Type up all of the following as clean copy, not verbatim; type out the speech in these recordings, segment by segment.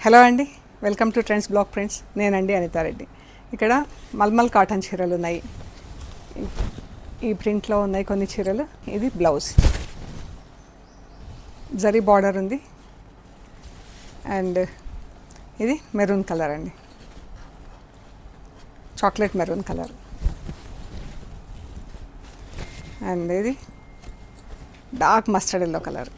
Hello అండి, welcome to trends blog friends. నేనండి అనితారెడ్డి. ఇక్కడ మల్మల్ కాటన్ చీరలు ఉన్నాయి. ఈ ప్రింట్లో ఉన్నాయి కొన్ని చీరలు. ఇది బ్లౌజ్, జరీ బార్డర్ ఉంది. అండ్ ఇది మెరూన్ కలర్ అండి, చాక్లెట్ మెరూన్ కలర్. అండ్ ఇది dark mustard yellow colour.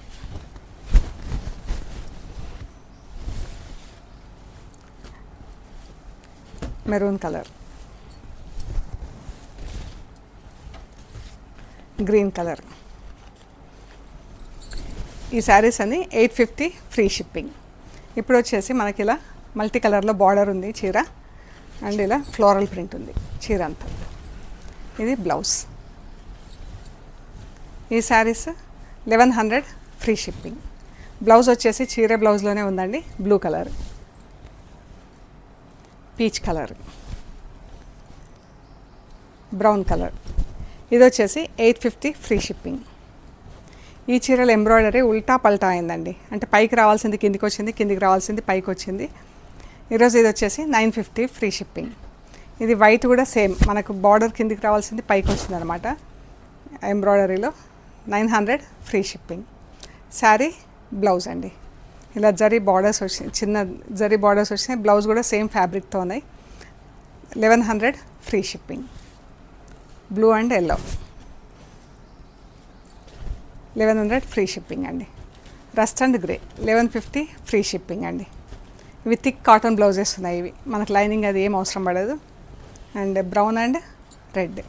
Maroon colour, green colour. ఈ శారీస్ అన్ని 850 ఫ్రీ షిప్పింగ్. ఇప్పుడు వచ్చేసి మనకి ఇలా మల్టీ కలర్లో బార్డర్ ఉంది చీర. అండ్ ఇలా ఫ్లోరల్ ప్రింట్ ఉంది చీర అంతా. ఇది బ్లౌజ్. ఈ శారీస్ 1100 ఫ్రీ షిప్పింగ్. బ్లౌజ్ వచ్చేసి చీర బ్లౌజ్లోనే ఉందండి. Blue colour, peach colour, brown colour. ఇది వచ్చేసి 850 ఫ్రీ షిప్పింగ్. ఈ చీరలు ఎంబ్రాయిడరీ ఉల్టా పల్టా అయిందండి. అంటే పైకి రావాల్సింది కిందికి వచ్చింది, కిందికి రావాల్సింది పైకి వచ్చింది. ఈరోజు ఇది వచ్చేసి 950 ఫ్రీ షిప్పింగ్. ఇది వైట్ కూడా సేమ్, మనకు బార్డర్ కిందికి రావాల్సింది పైకి వచ్చింది అనమాట. ఎంబ్రాయిడరీలో 900 ఫ్రీ షిప్పింగ్. శారీ బ్లౌజ్ అండి. ఇలా జరీ బార్డర్స్ వచ్చినాయి, చిన్న జరీ బార్డర్స్ వచ్చినాయి. బ్లౌజ్ కూడా సేమ్ ఫ్యాబ్రిక్తో ఉన్నాయి. 1100 free shipping. Blue and yellow 1100 free shipping అండి. Rust and grey 1150 free shipping అండి. ఇవి థిక్ కాటన్ బ్లౌజెస్ ఉన్నాయి. ఇవి మనకు లైనింగ్ అది ఏం అవసరం పడదు. And brown and red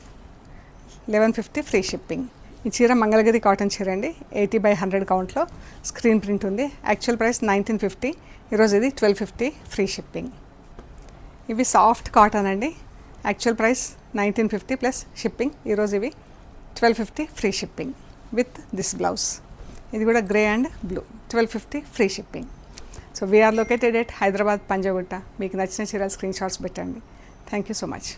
1150 free shipping. ఈ చీర మంగళగిరి కాటన్ చీర అండి. 80/100 కౌంట్లో స్క్రీన్ ప్రింట్ ఉంది. Actual price 1950. ఈరోజు ఇది 1250 ఫ్రీ షిప్పింగ్. ఇవి సాఫ్ట్ కాటన్ అండి. Actual price 1950 plus shipping. ఈరోజు ఇవి 1250 free shipping with this blouse. ఇది కూడా grey and blue. 1250 free shipping. So we are located at Hyderabad Panjagutta. మీకు నచ్చిన చీరలు స్క్రీన్ షాట్స్ పెట్టండి. Thank you so much.